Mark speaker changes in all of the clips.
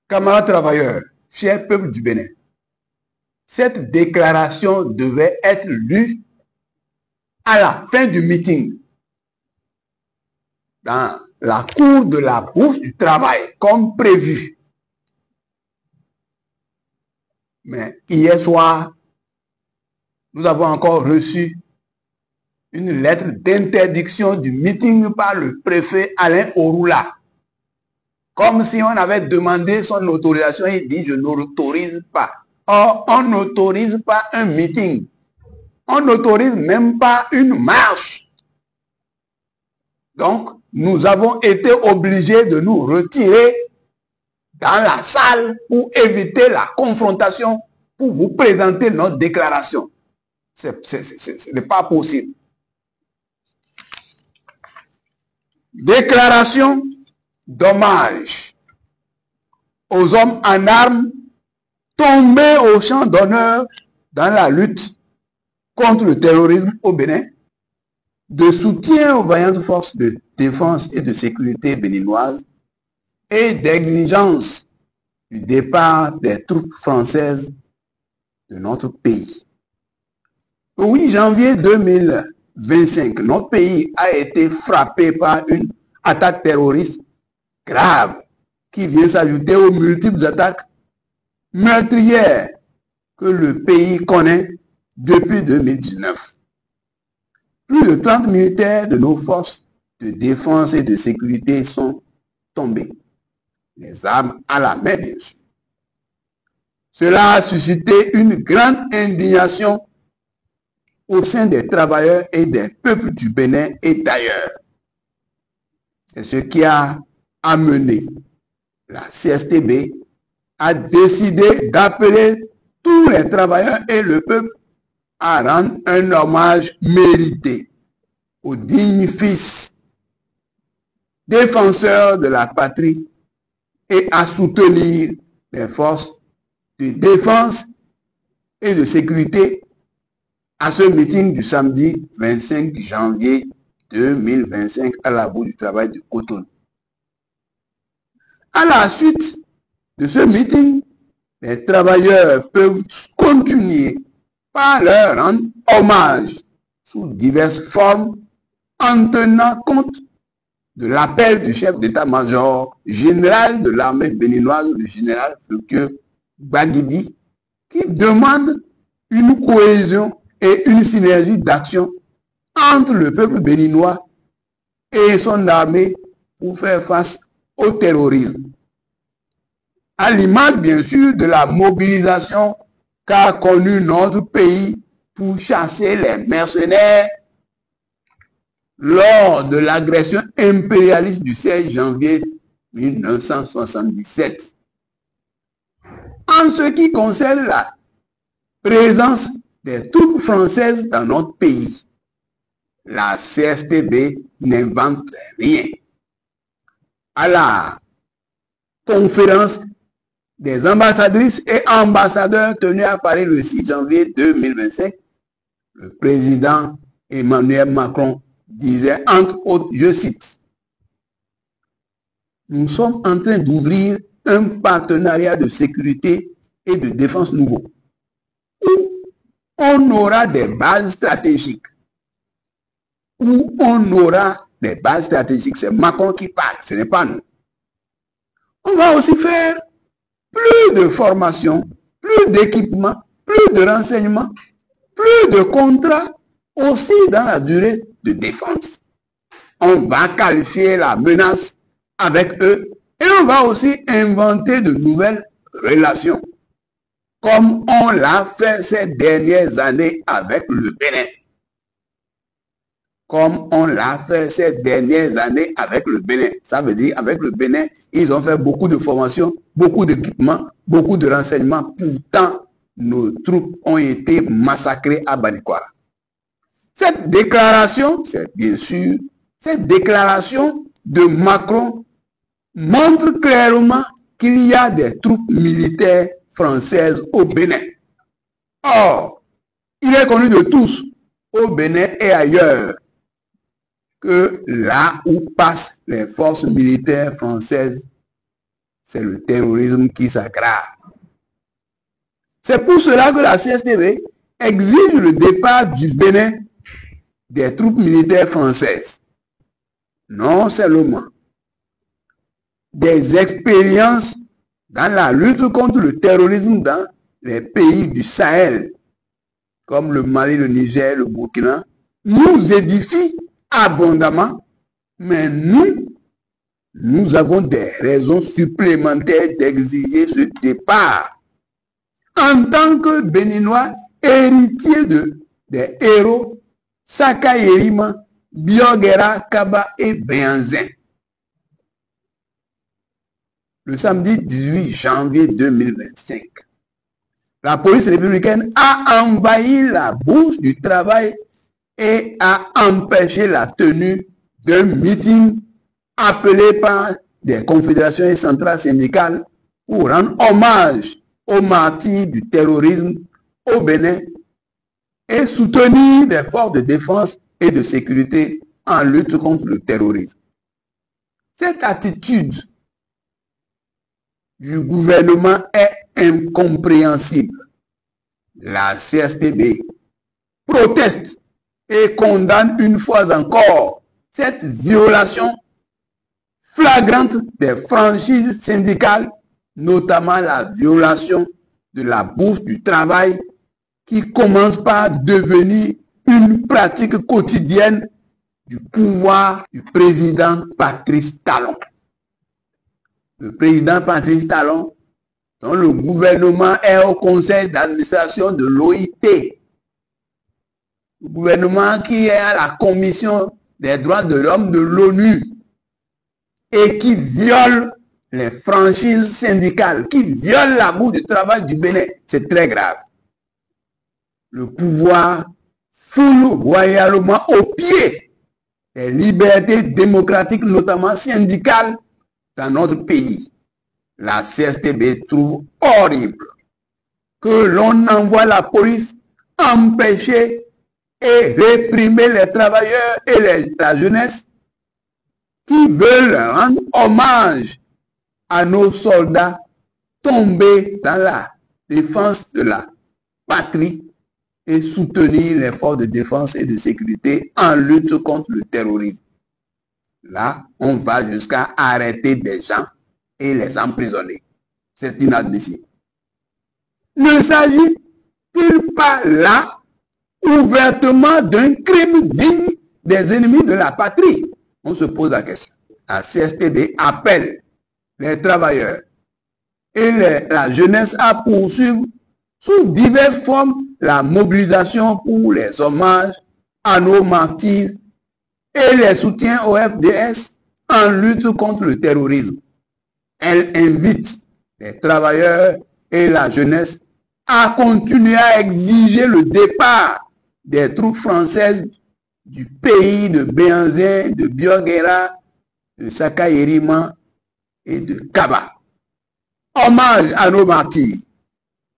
Speaker 1: Camarades travailleurs, cher peuple du Bénin, cette déclaration devait être lue à la fin du meeting dans la cour de la Bourse du Travail, comme prévu. Mais hier soir, nous avons encore reçu une lettre d'interdiction du meeting par le préfet Alain Orula. Comme si on avait demandé son autorisation, il dit « je n'autorise pas ». Or, on n'autorise pas un meeting. On n'autorise même pas une marche. Donc, nous avons été obligés de nous retirer dans la salle pour éviter la confrontation, pour vous présenter notre déclaration. Ce n'est pas possible. Déclaration d'hommage aux hommes en armes tombés au champ d'honneur dans la lutte contre le terrorisme au Bénin, de soutien aux vaillantes forces de défense et de sécurité béninoises et d'exigence du départ des troupes françaises de notre pays. Le 8 janvier 2025, notre pays a été frappé par une attaque terroriste grave qui vient s'ajouter aux multiples attaques meurtrières que le pays connaît depuis 2019. Plus de 30 militaires de nos forces de défense et de sécurité sont tombés, les armes à la main bien sûr. Cela a suscité une grande indignation au sein des travailleurs et des peuples du Bénin et d'ailleurs. C'est ce qui a amené la CSTB à décider d'appeler tous les travailleurs et le peuple à rendre un hommage mérité aux dignes fils, défenseurs de la patrie et à soutenir les forces de défense et de sécurité à ce meeting du samedi 25 janvier 2025 à la Bourse du Travail de Cotonou. À la suite de ce meeting, les travailleurs peuvent continuer par leur rendre hommage sous diverses formes en tenant compte de l'appel du chef d'état-major général de l'armée béninoise, le général Fructueux Gbagidi, qui demande une cohésion et une synergie d'action entre le peuple béninois et son armée pour faire face au terrorisme. À l'image, bien sûr, de la mobilisation qu'a connue notre pays pour chasser les mercenaires lors de l'agression impérialiste du 16 janvier 1977. En ce qui concerne la présence des troupes françaises dans notre pays, la CSTB n'invente rien. À la conférence des ambassadrices et ambassadeurs tenue à Paris le 6 janvier 2025, le président Emmanuel Macron disait, entre autres, je cite, « Nous sommes en train d'ouvrir un partenariat de sécurité et de défense nouveau, où on aura des bases stratégiques. Où on aura des bases stratégiques. C'est Macron qui parle, ce n'est pas nous. On va aussi faire plus de formation, plus d'équipement, plus de renseignements, plus de contrats, aussi dans la durée de défense. On va qualifier la menace avec eux et on va aussi inventer de nouvelles relations, comme on l'a fait ces dernières années avec le Bénin. Comme on l'a fait ces dernières années avec le Bénin. Ça veut dire, avec le Bénin, ils ont fait beaucoup de formations, beaucoup d'équipements, beaucoup de renseignements. Pourtant, nos troupes ont été massacrées à Banikwara. Cette déclaration, c'est bien sûr, cette déclaration de Macron montre clairement qu'il y a des troupes militaires françaises au Bénin. Or, il est connu de tous, au Bénin et ailleurs, que là où passent les forces militaires françaises, c'est le terrorisme qui s'aggrave. C'est pour cela que la CSTB exige le départ du Bénin des troupes militaires françaises. Non seulement des expériences dans la lutte contre le terrorisme dans les pays du Sahel, comme le Mali, le Niger, le Burkina, nous édifient abondamment, mais nous avons des raisons supplémentaires d'exiger ce départ. En tant que Béninois, héritiers des héros Saka Yerima, Biogera, Kaba et Béanzin. Le samedi 18 janvier 2025, la police républicaine a envahi la Bourse du Travail et a empêché la tenue d'un meeting appelé par des confédérations et centrales syndicales pour rendre hommage aux martyrs du terrorisme au Bénin et soutenir des forces de défense et de sécurité en lutte contre le terrorisme. Cette attitude du gouvernement est incompréhensible. La CSTB proteste et condamne une fois encore cette violation flagrante des franchises syndicales, notamment la violation de la bourse du travail qui commence par devenir une pratique quotidienne du pouvoir du président Patrice Talon. Le président Patrice Talon, dont le gouvernement est au conseil d'administration de l'OIT, le gouvernement qui est à la commission des droits de l'homme de l'ONU et qui viole les franchises syndicales, qui viole la bourse du travail du Bénin, c'est très grave. Le pouvoir foule royalement aux pieds les libertés démocratiques, notamment syndicales, dans notre pays. La CSTB trouve horrible que l'on envoie la police empêcher et réprimer les travailleurs et la jeunesse qui veulent rendre hommage à nos soldats tombés dans la défense de la patrie et soutenir les forces de défense et de sécurité en lutte contre le terrorisme. Là, on va jusqu'à arrêter des gens et les emprisonner. C'est inadmissible. Ne s'agit-il pas là ouvertement d'un crime digne des ennemis de la patrie? On se pose la question. La CSTB appelle les travailleurs et la jeunesse à poursuivre sous diverses formes la mobilisation pour les hommages à nos martyrs et les soutiens au FDS en lutte contre le terrorisme. Elle invite les travailleurs et la jeunesse à continuer à exiger le départ des troupes françaises du pays de Béanzin, de Biogera, de Saka Yerima et de Kaba. Hommage à nos martyrs,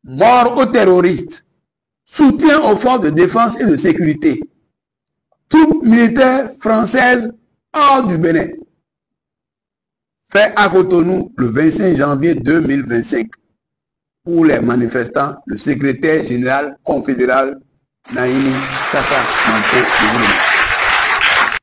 Speaker 1: mort aux terroristes, soutien aux forces de défense et de sécurité, troupes militaires françaises hors du Bénin. Fait à Cotonou le 25 janvier 2025. Pour les manifestants, le secrétaire général confédéral Naïmi Kassa Mampo.